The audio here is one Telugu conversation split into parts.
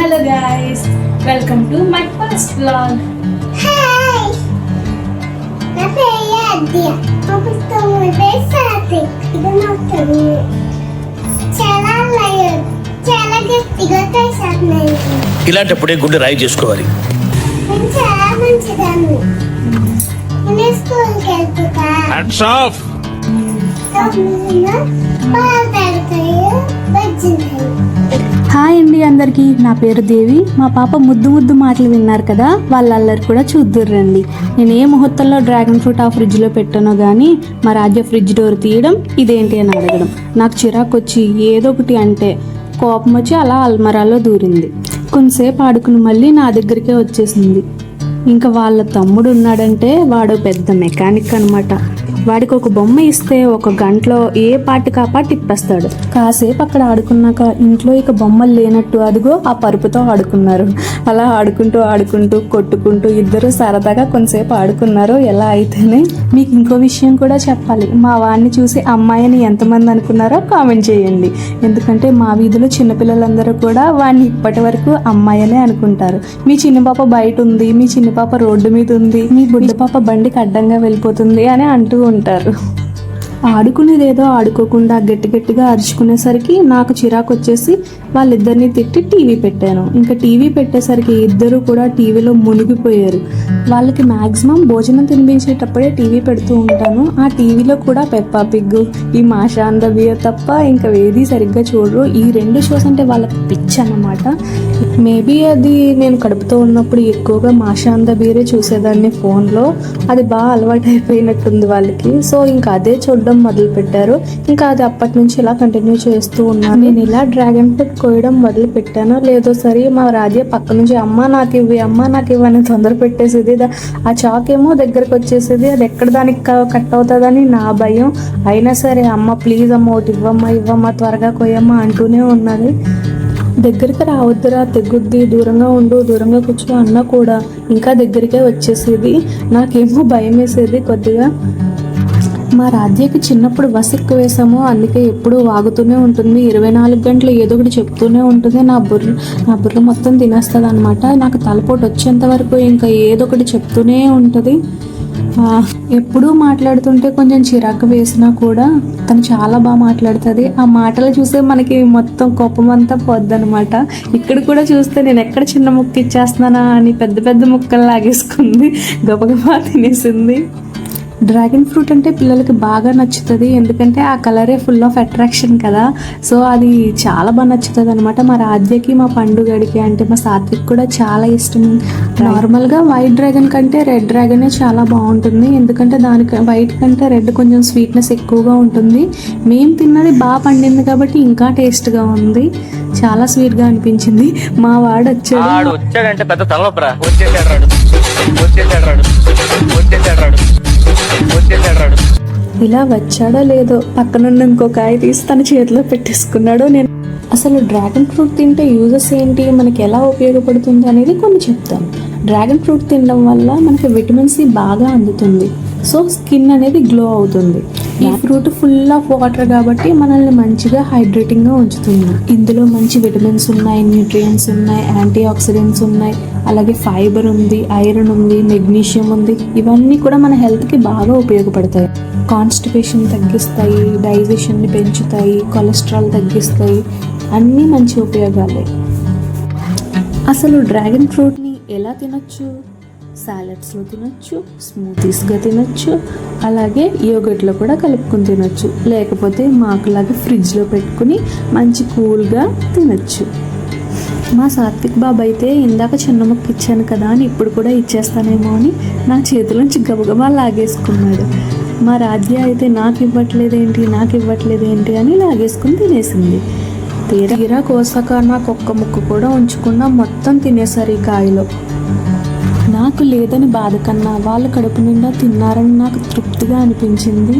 Hello guys, welcome to my first vlog. Hi! నా పేరు ఆద్య. మా పుస్తకం పేరు సాత్విక్. ఇది నా తమ్ముడు. చాలా గట్టిగా చేస్తున్నాను. ఇలాంటప్పుడే గుండె రాయి చేసుకోవాలి. నేను చాలా మంచిదాన్ని. నేను స్కూల్కి వెళ్తున్నా. Hats off. పాలు తాగుతాయి, బజ్జింటాయి. హాయ్ అండి అందరికీ, నా పేరు దేవి. మా పాప ముద్దు ముద్దు మాటలు విన్నారు కదా, వాళ్ళ అల్లరి కూడా చూద్దుర్రండి. నేను ఏ ముహూర్తంలో డ్రాగన్ ఫ్రూట్ ఆ ఫ్రిడ్జ్లో పెట్టానో కానీ మా రాజ్య ఫ్రిడ్జ్ డోర్ తీయడం, ఇదేంటి అని అడగడం, నాకు చిరాకు వచ్చి ఏదో ఒకటి అంటే కోపం వచ్చి అలా అల్మరాలో దూరింది. కొంతసేపు ఆడుకుని మళ్ళీ నా దగ్గరికే వచ్చేసింది. ఇంకా వాళ్ళ తమ్ముడు ఉన్నాడంటే వాడు పెద్ద మెకానిక్ అనమాట. వాడికి ఒక బొమ్మ ఇస్తే ఒక గంటలో ఏ పాటికి ఆ పాటి తిప్పేస్తాడు. కాసేపు అక్కడ ఆడుకున్నాక ఇంట్లో ఇక బొమ్మలు లేనట్టు అదిగో ఆ పరుపుతో ఆడుకున్నారు. అలా ఆడుకుంటూ కొట్టుకుంటూ ఇద్దరు సరదాగా కొంతసేపు ఆడుకున్నారు. ఎలా అయితేనే మీకు ఇంకో విషయం కూడా చెప్పాలి. మా వాడిని చూసి అమ్మాయిని ఎంతమంది అనుకున్నారో కామెంట్ చేయండి. ఎందుకంటే మా వీధిలో చిన్నపిల్లలందరూ కూడా వాడిని ఇప్పటి వరకు అమ్మాయినే అనుకుంటారు. మీ చిన్న పాప బయట ఉంది, మీ చిన్న పాప రోడ్డు మీద ఉంది, మీ బుడ్డ పాప బండికి అడ్డంగా వెళ్ళిపోతుంది అని అంటూ ఉంటారు. ఆడుకునేదేదో ఆడుకోకుండా గట్టిగా అరుచుకునేసరికి నాకు చిరాకు వచ్చేసి వాళ్ళిద్దరిని తిట్టి టీవీ పెట్టాను. ఇంకా టీవీ పెట్టేసరికి ఇద్దరు కూడా టీవీలో మునిగిపోయారు. వాళ్ళకి మ్యాక్సిమం భోజనం తినిపించేటప్పుడే టీవీ పెడుతూ ఉంటాను. ఆ టీవీలో కూడా పెప్పా పిగ్, ఈ మాషా అండ్ ద బియర్ తప్ప ఇంకా ఏది సరిగ్గా చూడరు. ఈ రెండు షోస్ అంటే వాళ్ళకి పిచ్చి అన్నమాట. మేబీ అది నేను కడుపుతో ఉన్నప్పుడు ఎక్కువగా మాషా అండ్ ద బియరే చూసేదాన్ని ఫోన్లో. అది బాగా అలవాటు అయిపోయినట్టుంది వాళ్ళకి. సో ఇంకా అదే చూడడం మొదలు పెట్టారు. ఇంకా అది అప్పటి నుంచి ఇలా కంటిన్యూ చేస్తూ ఉన్నాను. నేను ఇలా డ్రాగన్ ఫ్రూట్ కోయడం మొదలు పెట్టాను లేదో సరే మా రాజ్య పక్క నుంచి అమ్మ నాకు ఇవ్వి అని తొందర పెట్టేసేది. ఆ చాక్ ఏమో దగ్గరకు వచ్చేసేది. అది ఎక్కడ దానికి కట్ అవుతుందని నా భయం. అయినా సరే అమ్మ ప్లీజ్ అమ్మ ఒకటి ఇవ్వమ్మా త్వరగా కోయమ్మా అంటూనే ఉన్నది. దగ్గరికి రావద్దురా, తెగుద్ది, దూరంగా ఉండు, దూరంగా కూర్చో అన్నా కూడా ఇంకా దగ్గరికే వచ్చేసేది. నాకేమో భయం వేసేది కొద్దిగా. మా రాజ్యకి చిన్నప్పుడు బస్ ఎక్కువ వేసాము, అందుకే ఎప్పుడు వాగుతూనే ఉంటుంది. 24 గంటలు ఏదో ఒకటి చెప్తూనే ఉంటుంది. నా బుర్ర మొత్తం తినేస్తుంది అనమాట. నాకు తలపోటు వచ్చేంత వరకు ఇంకా ఏదో ఒకటి చెప్తూనే ఉంటుంది. ఎప్పుడూ మాట్లాడుతుంటే కొంచెం చిరాకు వేసినా కూడా తను చాలా బాగా మాట్లాడుతుంది. ఆ మాటలు చూస్తే మనకి మొత్తం కోపం అంతా పోద్దనమాట. ఇక్కడ కూడా చూస్తే నేను ఎక్కడ చిన్న ముక్క ఇచ్చేస్తున్నానా అని పెద్ద ముక్కలు లాగేసుకుంది, గబగబా తినేసింది. డ్రాగన్ ఫ్రూట్ అంటే పిల్లలకి బాగా నచ్చుతుంది, ఎందుకంటే ఆ కలరే ఫుల్ ఆఫ్ అట్రాక్షన్ కదా. సో అది చాలా బాగా నచ్చుతుంది అనమాట. మా రాజ్యకి, మా పండుగడికి అంటే మా సాత్విక్ కూడా చాలా ఇష్టం. నార్మల్గా వైట్ డ్రాగన్ కంటే రెడ్ డ్రాగనే చాలా బాగుంటుంది, ఎందుకంటే దానికి వైట్ కంటే రెడ్ కొంచెం స్వీట్నెస్ ఎక్కువగా ఉంటుంది. మేము తిన్నది బాగా పండింది కాబట్టి ఇంకా టేస్ట్గా ఉంది, చాలా స్వీట్గా అనిపించింది. మా వాడు వచ్చాడంటే పెద్ద తలనొప్పరా. ఇలా వచ్చాడో లేదో పక్కనున్న ఇంకో కాయ తీసి తన చేతిలో పెట్టేసుకున్నాడు. నేను అసలు డ్రాగన్ ఫ్రూట్ తింటే యూజెస్ ఏంటి, మనకి ఎలా ఉపయోగపడుతుంది అనేది కొన్ని చెప్తాను. డ్రాగన్ ఫ్రూట్ తినడం వల్ల మనకి విటమిన్ సి బాగా అందుతుంది. సో స్కిన్ అనేది గ్లో అవుతుంది. ఈ ఫ్రూట్ ఫుల్ ఆఫ్ వాటర్ కాబట్టి మనల్ని మంచిగా హైడ్రేటింగ్గా ఉంచుతుంది. ఇందులో మంచి విటమిన్స్ ఉన్నాయి, న్యూట్రియంట్స్ ఉన్నాయి, యాంటీ ఆక్సిడెంట్స్ ఉన్నాయి, అలాగే ఫైబర్ ఉంది, ఐరన్ ఉంది, మెగ్నీషియం ఉంది. ఇవన్నీ కూడా మన హెల్త్కి బాగా ఉపయోగపడతాయి. కాన్స్టిపేషన్ తగ్గిస్తాయి, డైజెషన్ని పెంచుతాయి, కొలెస్ట్రాల్ తగ్గిస్తాయి, అన్నీ మంచి ఉపయోగాలే. అసలు డ్రాగన్ ఫ్రూట్ని ఎలా తినొచ్చు? సాలడ్స్లో తినొచ్చు, స్మూతీస్గా తినొచ్చు, అలాగే యోగర్ట్లో కూడా కలుపుకొని తినొచ్చు, లేకపోతే మాకులాగా ఫ్రిడ్జ్లో పెట్టుకుని మంచి కూల్గా తినొచ్చు. మా సాత్విక్ బాబు అయితే ఇందాక చిన్న ముక్క ఇచ్చాను కదా అని ఇప్పుడు కూడా ఇచ్చేస్తానేమో అని నా చేతిలోంచి గబగబా లాగేసుకున్నాడు. మా రాజ్య అయితే నాకు ఇవ్వట్లేదేంటి అని లాగేసుకుని తినేసింది. తీరా కోసాక నాకు ఒక్క ముక్క కూడా ఉంచకుండా మొత్తం తినేసారు ఈ కాయలో. నాకు లేదని బాధ కన్నా వాళ్ళు కడుపు నిండా తిన్నారని నాకు తృప్తిగా అనిపించింది.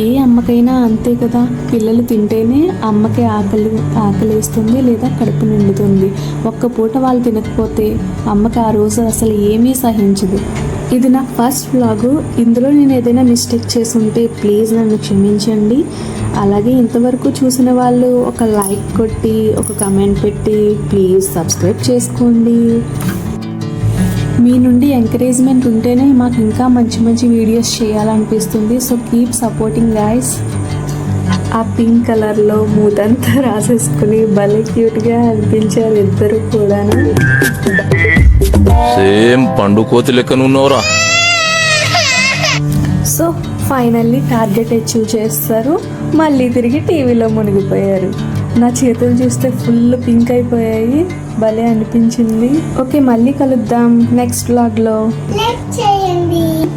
ఏ అమ్మకైనా అంతే కదా, పిల్లలు తింటేనే అమ్మకి ఆకలేస్తుంది లేదా కడుపు నిండుతుంది. ఒక్క పూట వాళ్ళు తినకపోతే అమ్మకి ఆ రోజు అసలు ఏమీ సహించదు. ఇది నా ఫస్ట్ వ్లాగు. ఇందులో నేను ఏదైనా మిస్టేక్ చేసి ఉంటే ప్లీజ్ నన్ను క్షమించండి. అలాగే ఇంతవరకు చూసిన వాళ్ళు ఒక లైక్ కొట్టి ఒక కమెంట్ పెట్టి ప్లీజ్ సబ్స్క్రైబ్ చేసుకోండి. మీ నుండి ఎంకరేజ్మెంట్ ఉంటేనే మాకు ఇంకా మంచి మంచి వీడియోస్ చేయాలనిపిస్తుంది. So keep supporting guys. ఆ పింక్ కలర్లో మూతంతా రాసేసుకుని భలే క్యూట్గా అనిపించారు ఇద్దరు కూడాను. సేమ్ పండు కోతి లెక్కనున్నవరా. సో ఫైనల్లీ టార్గెట్ అచీవ్ చేస్తారు. మళ్ళీ తిరిగి టీవీలో మునిగిపోయారు. నా చేతులు చూస్తే ఫుల్ పింక్ అయిపోయాయి. భలే అనిపించింది. ఓకే, మళ్ళీ కలుద్దాం నెక్స్ట్ వ్లాగ్లో. లైక్ చేయండి.